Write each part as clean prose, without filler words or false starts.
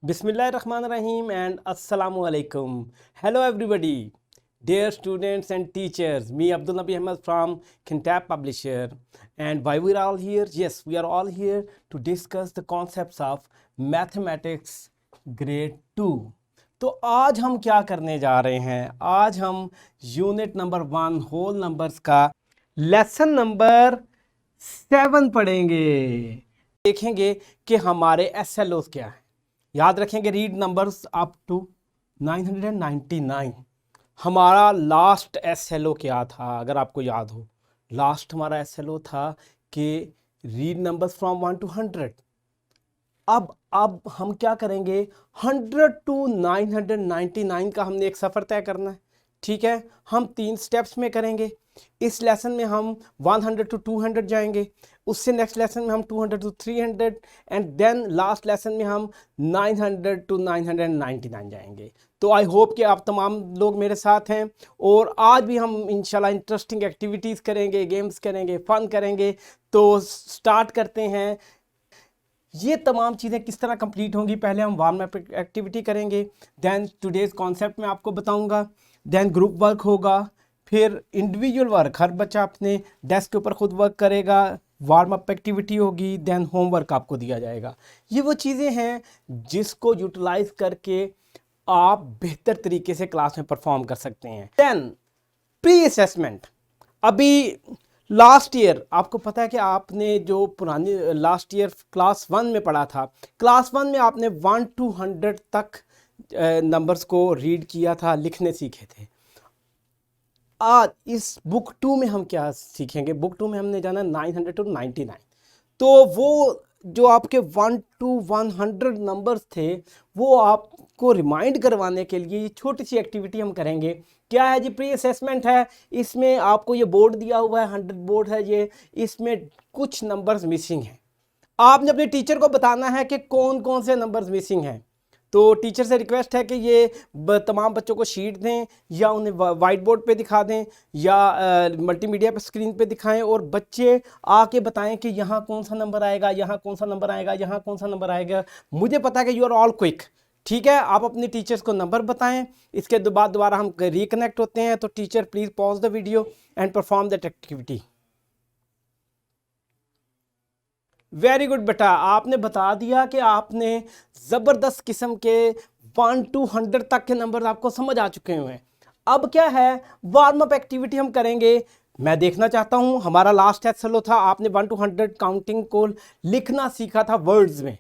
Bismillahirrahmanirrahim and Assalamu alaikum. Hello everybody, dear students and teachers. Me Abdul Nabi Ahmed from Kintab Publisher. And why we are all here? Yes, we are all here to discuss the concepts of Mathematics Grade 2. तो आज हम क्या करने जा रहे हैं? आज हम यूनिट नंबर 1 होल नंबर्स का लेसन नंबर 7 पढ़ेंगे। देखेंगे कि हमारे SLOs क्या है। याद रखेंगे रीड नंबर्स अप टू 999। हमारा लास्ट SLO क्या था? अगर आपको याद हो, लास्ट हमारा SLO था कि रीड नंबर्स फ्रॉम 1 to 100। अब हम क्या करेंगे? 100 to 999 का हमने एक सफ़र तय करना है। ठीक है, हम 3 स्टेप्स में करेंगे। इस लेसन में हम 100 to 200 जाएंगे, उससे नेक्स्ट लेसन में हम 200 to 300 and then last lesson में हम 900 to 999 जाएंगे। तो आई होप कि आप तमाम लोग मेरे साथ हैं और आज भी हम इंशाल्लाह इंटरेस्टिंग एक्टिविटीज़ करेंगे, गेम्स करेंगे, फ़न करेंगे। तो स्टार्ट करते हैं। ये तमाम चीज़ें किस तरह कंप्लीट होंगी? पहले हम वार्म अप एक्टिविटी करेंगे, देन टुडेज़ कॉन्सेप्ट मैं आपको बताऊंगा, देन ग्रुप वर्क होगा, फिर इंडिविजुअल वर्क, हर बच्चा अपने डेस्क के ऊपर खुद वर्क करेगा, वार्म अप एक्टिविटी होगी, देन होमवर्क आपको दिया जाएगा। ये वो चीज़ें हैं जिसको यूटिलाइज करके आप बेहतर तरीके से क्लास में परफॉर्म कर सकते हैं। Then pre assessment. अभी लास्ट ईयर आपको पता है कि आपने जो पुरानी लास्ट ईयर क्लास 1 में पढ़ा था, क्लास 1 में आपने 1 to 100 तक नंबर्स को रीड किया था, लिखने सीखे थे। आज इस बुक 2 में हम क्या सीखेंगे? बुक 2 में हमने जाना 900 to 99। तो वो जो आपके 1 to 100 नंबर्स थे वो आपको रिमाइंड करवाने के लिए ये छोटी सी एक्टिविटी हम करेंगे। क्या है जी? प्री असेसमेंट है। इसमें आपको ये बोर्ड दिया हुआ है, 100 बोर्ड है ये, इसमें कुछ नंबर्स मिसिंग हैं। आपने अपने टीचर को बताना है कि कौन कौन से नंबर्स मिसिंग हैं। तो टीचर से रिक्वेस्ट है कि ये तमाम बच्चों को शीट दें या उन्हें वाइट बोर्ड पे दिखा दें या मल्टीमीडिया पे स्क्रीन पे दिखाएं और बच्चे आके बताएं कि यहाँ कौन सा नंबर आएगा, यहाँ कौन सा नंबर आएगा, यहाँ कौन सा नंबर आएगा। मुझे पता है कि यू आर ऑल क्विक। ठीक है, आप अपने टीचर्स को नंबर बताएं। इसके बाद दोबारा हम रिकनेक्ट होते हैं। तो teacher please pause the video and perform that activity. Very good बेटा, आपने बता दिया कि आपने ज़बरदस्त किस्म के 1 to 100 तक के नंबर आपको समझ आ चुके हैं। अब क्या है? वार्म अप एक्टिविटी हम करेंगे। मैं देखना चाहता हूं, हमारा लास्ट SLO था, आपने 1 to 100 काउंटिंग को लिखना सीखा था वर्ड्स में।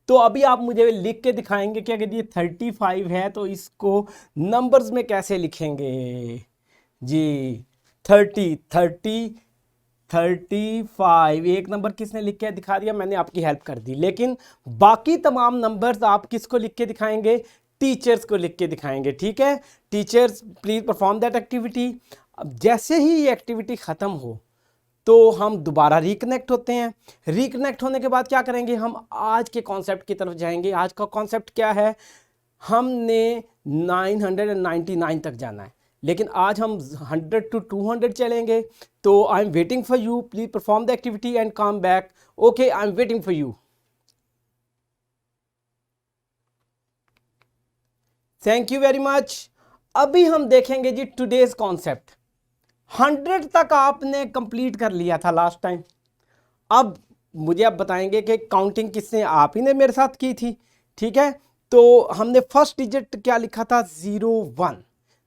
तो अभी आप मुझे लिख के दिखाएंगे कि अगर ये 35 है तो इसको नंबर्स में कैसे लिखेंगे जी? 35 एक नंबर किसने लिख के दिखा दिया? मैंने आपकी हेल्प कर दी। लेकिन बाकी तमाम नंबर्स आप किसको लिख के दिखाएंगे? टीचर्स को लिख के दिखाएंगे। ठीक है, teachers please perform that activity. अब जैसे ही ये एक्टिविटी ख़त्म हो तो हम दोबारा रिकनेक्ट होते हैं। रिकनेक्ट होने के बाद क्या करेंगे? हम आज के कॉन्सेप्ट की तरफ जाएंगे। आज का कॉन्सेप्ट क्या है? हमने 999 तक जाना है, लेकिन आज हम 100 to 200 चलेंगे। तो I am waiting for you, please perform the activity and come back. Okay, I am waiting for you. Thank you very much. अभी हम देखेंगे जी टुडेज कॉन्सेप्ट। 100 तक आपने कंप्लीट कर लिया था लास्ट टाइम। अब मुझे आप बताएंगे कि काउंटिंग किसने? आप ही ने मेरे साथ की थी। ठीक है, तो हमने फर्स्ट डिजिट क्या लिखा था? 01,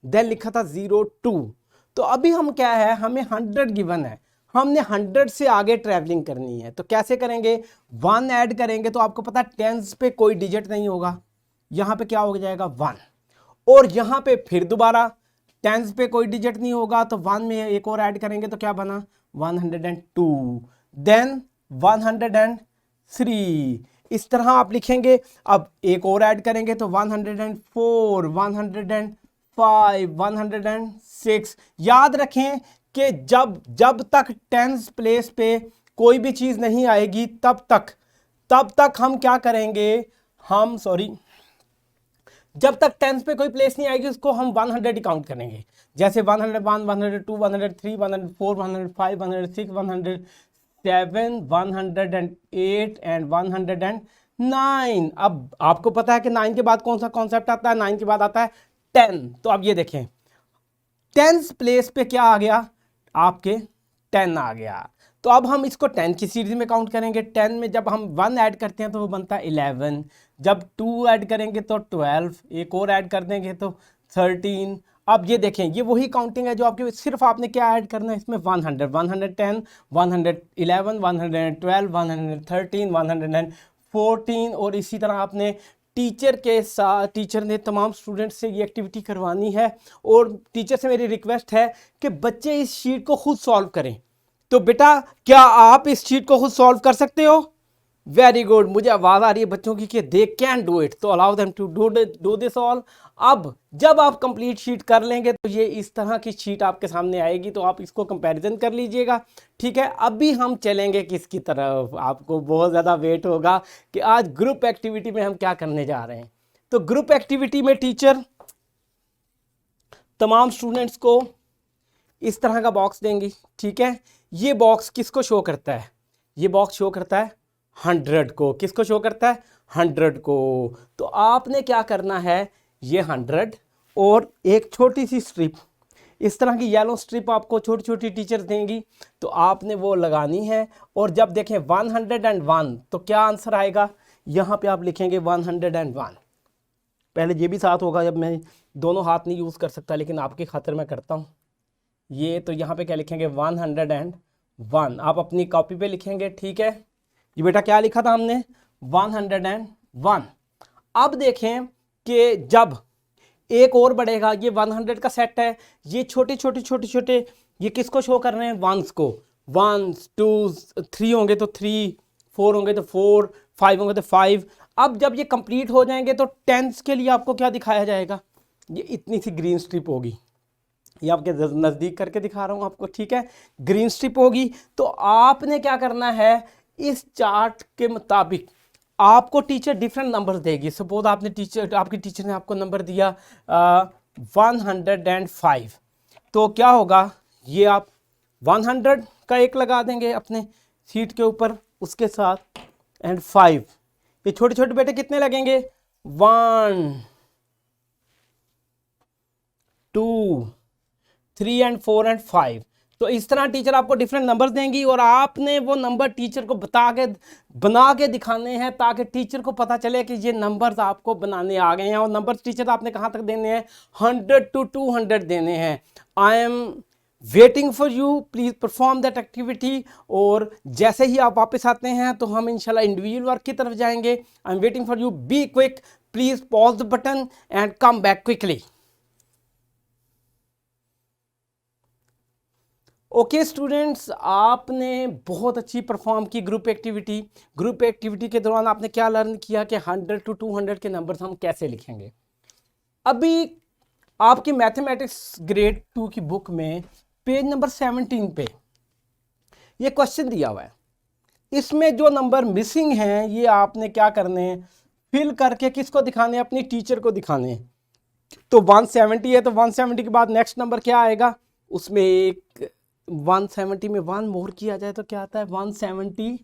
देन लिखा था 02। तो अभी हम क्या है, हमें 100 गिवन है, हमने 100 से आगे ट्रैवलिंग करनी है। तो कैसे करेंगे? 1 ऐड करेंगे। तो आपको पता है टेंस पे कोई डिजिट नहीं होगा, यहाँ पे क्या हो जाएगा? 1। और यहाँ पे फिर दोबारा टेंस पे कोई डिजिट नहीं होगा, तो 1 में एक और ऐड करेंगे तो क्या बना? 102, देन 103। इस तरह आप लिखेंगे। अब एक और ऐड करेंगे तो 104, 105, 106। याद रखें कि जब तक टेंस प्लेस पे कोई भी चीज़ नहीं आएगी तब तक हम क्या करेंगे? जब तक टेंस पे कोई प्लेस नहीं आएगी उसको हम 100 ही काउंट करेंगे। जैसे 101, 102, 103, 104, 105, 106, 107, 108 एंड 109। 9। अब आपको पता है कि 9 के बाद कौन सा कॉन्सेप्ट आता है, 9 के बाद आता है 10। तो अब ये देखें 10th प्लेस पे क्या आ गया, आपके 10 आ गया। तो अब हम इसको 10 की सीरीज में काउंट करेंगे। 10 में जब हम 1 ऐड करते हैं तो वो बनता है 11, जब 2 ऐड करेंगे तो 12, एक और ऐड कर देंगे तो 13। अब ये देखें ये वही काउंटिंग है जो आपके, सिर्फ आपने क्या ऐड करना है इसमें 100, 110, 111, 112, 113, 114। और इसी तरह आपने टीचर के साथ, टीचर ने तमाम स्टूडेंट्स से ये एक्टिविटी करवानी है। और टीचर से मेरी रिक्वेस्ट है कि बच्चे इस शीट को खुद सॉल्व करें। तो बेटा क्या आप इस शीट को खुद सॉल्व कर सकते हो? वेरी गुड, मुझे आवाज़ आ रही है बच्चों की कि दे कैन डू इट, तो allow them to do this all. अब जब आप कंप्लीट शीट कर लेंगे तो ये इस तरह की शीट आपके सामने आएगी, तो आप इसको कंपैरिजन कर लीजिएगा। ठीक है, अभी हम चलेंगे किसकी तरफ, आपको बहुत ज़्यादा वेट होगा कि आज ग्रुप एक्टिविटी में हम क्या करने जा रहे हैं। तो ग्रुप एक्टिविटी में टीचर तमाम स्टूडेंट्स को इस तरह का बॉक्स देंगी। ठीक है, ये बॉक्स किसको शो करता है? ये बॉक्स शो करता है 100 को। किसको शो करता है? 100 को। तो आपने क्या करना है, ये 100 और एक छोटी सी स्ट्रिप, इस तरह की येलो स्ट्रिप आपको छोटी छोटी टीचर्स देंगी, तो आपने वो लगानी है। और जब देखें 101 तो क्या आंसर आएगा, यहाँ पे आप लिखेंगे 101। पहले ये भी साथ होगा, जब मैं दोनों हाथ नहीं यूज़ कर सकता लेकिन आपकी खातिर मैं करता हूँ ये। तो यहाँ पे क्या लिखेंगे 101, आप अपनी कॉपी पे लिखेंगे। ठीक है, ये बेटा क्या लिखा था हमने 101। अब देखें कि जब एक और बढ़ेगा, ये 100 का सेट है, ये छोटे छोटे छोटे छोटे ये किसको शो कर रहे हैं? वंस को। 1 2 3 होंगे तो 3, 4 होंगे तो 4, 5 होंगे तो 5। अब जब ये कंप्लीट हो जाएंगे तो 10th के लिए आपको क्या दिखाया जाएगा? ये इतनी सी ग्रीन स्ट्रिप होगी, ये आपके नज़दीक करके दिखा रहा हूँ आपको। ठीक है, ग्रीन स्ट्रिप होगी। तो आपने क्या करना है, इस चार्ट के मुताबिक आपको टीचर डिफरेंट नंबर देगी। सपोज आपने आपकी टीचर ने आपको नंबर दिया 105, तो क्या होगा, ये आप 100 का एक लगा देंगे अपने सीट के ऊपर उसके साथ, एंड 5। ये छोटे छोटे बेटे कितने लगेंगे? 1 2 3 एंड 4 एंड 5। तो इस तरह टीचर आपको डिफरेंट नंबर देंगी और आपने वो नंबर टीचर को बना के दिखाने हैं, ताकि टीचर को पता चले कि ये नंबर्स आपको बनाने आ गए हैं। और नंबर टीचर आपने कहाँ तक देने हैं? 100 to 200 देने हैं। I am waiting for you, please perform that activity. और जैसे ही आप वापस आते हैं तो हम इंशाल्लाह इंडिविजुअल वर्क की तरफ जाएंगे। I am waiting for you, be quick, please pause the button and come back quickly. Okay students, आपने बहुत अच्छी परफॉर्म की ग्रुप एक्टिविटी। ग्रुप एक्टिविटी के दौरान आपने क्या लर्न किया कि 100 to 200 के नंबर्स हम कैसे लिखेंगे। अभी आपकी मैथमेटिक्स ग्रेड 2 की बुक में पेज नंबर 17 पे ये क्वेश्चन दिया हुआ है। इसमें जो नंबर मिसिंग हैं ये आपने क्या करने हैं, फिल करके किसको दिखाने हैं? अपनी टीचर को दिखाने हैं। तो 170 है, तो 170 के बाद नेक्स्ट नंबर क्या आएगा? उसमें एक 170 में 1 मोर किया जाए तो क्या आता है? 171।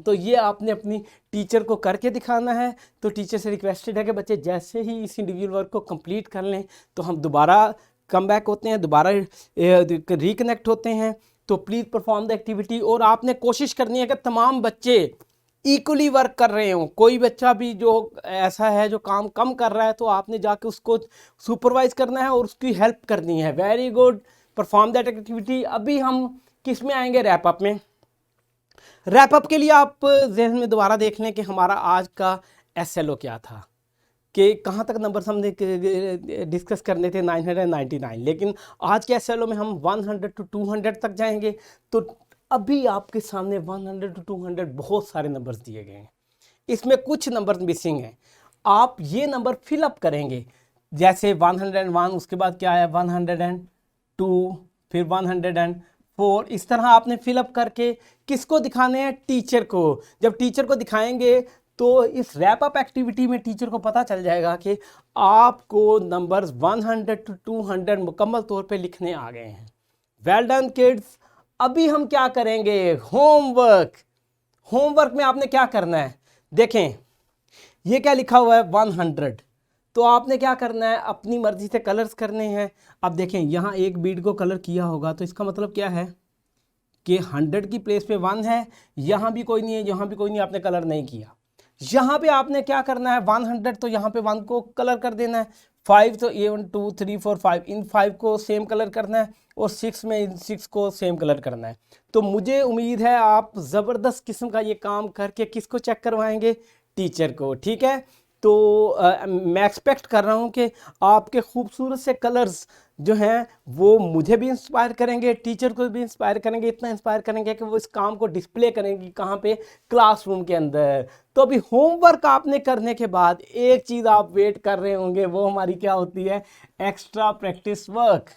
तो ये आपने अपनी टीचर को करके दिखाना है। तो टीचर से रिक्वेस्टेड है कि बच्चे जैसे ही इस इंडिविजुअल वर्क को कंप्लीट कर लें तो हम दोबारा कम बैक होते हैं, दोबारा रिकनेक्ट होते हैं। तो प्लीज़ परफॉर्म द एक्टिविटी। और आपने कोशिश करनी है कि तमाम बच्चे इक्वली वर्क कर रहे हों। कोई बच्चा भी जो ऐसा है जो काम कम कर रहा है तो आपने जाके उसको सुपरवाइज करना है और उसकी हेल्प करनी है। Very good, perform that activity. अभी हम किस में आएंगे? रैप अप में। रैप अप के लिए आप ज़हन में दोबारा देख लें कि हमारा आज का SLO क्या था, कि कहाँ तक नंबर्स हमने डिस्कस करने थे 999, लेकिन आज के SLO में हम 100 to 200 तक जाएंगे। तो अभी आपके सामने 100 to 200 बहुत सारे नंबर्स दिए गए हैं, इसमें कुछ नंबर मिसिंग हैं। आप ये नंबर फिलअप करेंगे, जैसे 101, उसके बाद क्या है 102, फिर 104। इस तरह आपने फिलअप करके किसको दिखाने हैं? टीचर को। जब टीचर को दिखाएंगे तो इस रैप अप एक्टिविटी में टीचर को पता चल जाएगा कि आपको नंबर्स 100 to 200 मुकम्मल तौर पे लिखने आ गए हैं। Well done kids. अभी हम क्या करेंगे? होमवर्क। होमवर्क में आपने क्या करना है? देखें ये क्या लिखा हुआ है 100, तो आपने क्या करना है, अपनी मर्जी से कलर्स करने हैं। अब देखें यहाँ एक बीड को कलर किया होगा, तो इसका मतलब क्या है कि 100 की प्लेस पे 1 है, यहाँ भी कोई नहीं है, यहाँ भी कोई नहीं, आपने कलर नहीं किया। यहाँ पे आपने क्या करना है 100, तो यहाँ पे 1 को कलर कर देना है। 5 तो ये 1 2 3 4 5, इन 5 को सेम कलर करना है, और 6 में इन 6 को सेम कलर करना है। तो मुझे उम्मीद है आप ज़बरदस्त किस्म का ये काम करके किसको चेक करवाएंगे, टीचर को। ठीक है, तो मैं एक्सपेक्ट कर रहा हूँ कि आपके खूबसूरत से कलर्स जो हैं वो मुझे भी इंस्पायर करेंगे, टीचर को भी इंस्पायर करेंगे, इतना इंस्पायर करेंगे कि वो इस काम को डिस्प्ले करेंगे कहाँ पे, क्लासरूम के अंदर। तो अभी होमवर्क आपने करने के बाद एक चीज़ आप वेट कर रहे होंगे, वो हमारी क्या होती है, एक्स्ट्रा प्रैक्टिस वर्क।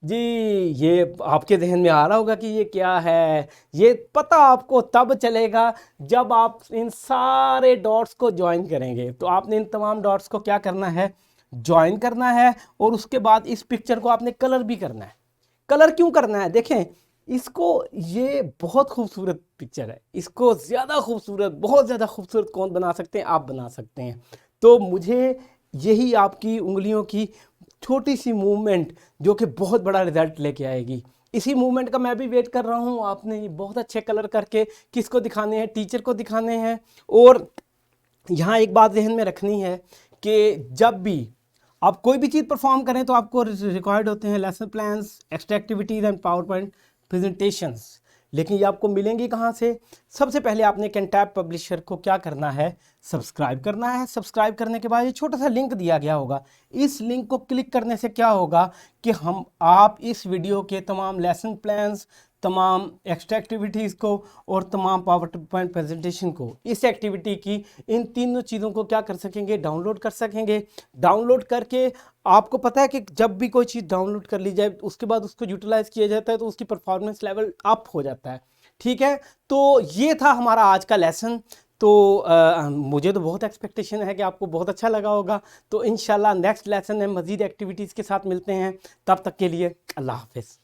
जी, ये आपके जहन में आ रहा होगा कि ये क्या है। ये पता आपको तब चलेगा जब आप इन सारे डॉट्स को ज्वाइन करेंगे। तो आपने इन तमाम डॉट्स को क्या करना है, ज्वाइन करना है, और उसके बाद इस पिक्चर को आपने कलर भी करना है। कलर क्यों करना है, देखें इसको, ये बहुत खूबसूरत पिक्चर है, इसको ज़्यादा खूबसूरत, बहुत ज़्यादा खूबसूरत कौन बना सकते हैं, आप बना सकते हैं। तो मुझे यही आपकी उंगलियों की छोटी सी मूवमेंट जो कि बहुत बड़ा रिजल्ट लेके आएगी, इसी मूवमेंट का मैं भी वेट कर रहा हूँ। आपने ये बहुत अच्छे कलर करके किसको दिखाने हैं, टीचर को दिखाने हैं। और यहाँ एक बात जहन में रखनी है कि जब भी आप कोई भी चीज़ परफॉर्म करें तो आपको रिक्वायर्ड होते हैं lesson plans, extra activities and power point presentations. लेकिन ये आपको मिलेंगी कहाँ से, सबसे पहले आपने कैंटैप पब्लिशर को क्या करना है, सब्सक्राइब करना है। सब्सक्राइब करने के बाद ये छोटा सा लिंक दिया गया होगा, इस लिंक को क्लिक करने से क्या होगा कि आप इस वीडियो के तमाम लेसन प्लान्स, तमाम एक्स्ट्रा एक्टिविटीज़ को और तमाम पावर पॉइंट प्रेजेंटेशन को, इस एक्टिविटी की, इन तीनों चीज़ों को क्या कर सकेंगे, डाउनलोड कर सकेंगे। डाउनलोड करके आपको पता है कि जब भी कोई चीज़ डाउनलोड कर ली जाए उसके बाद उसको यूटिलाइज किया जाता है तो उसकी परफॉर्मेंस लेवल अप हो जाता है। ठीक है, तो ये था हमारा आज का लेसन। तो मुझे तो बहुत एक्सपेक्टेशन है कि आपको बहुत अच्छा लगा होगा। तो इंशाल्लाह नेक्स्ट लेसन में मज़ीद एक्टिविटीज़ के साथ मिलते हैं, तब तक के लिए अल्लाह हाफ़िज़।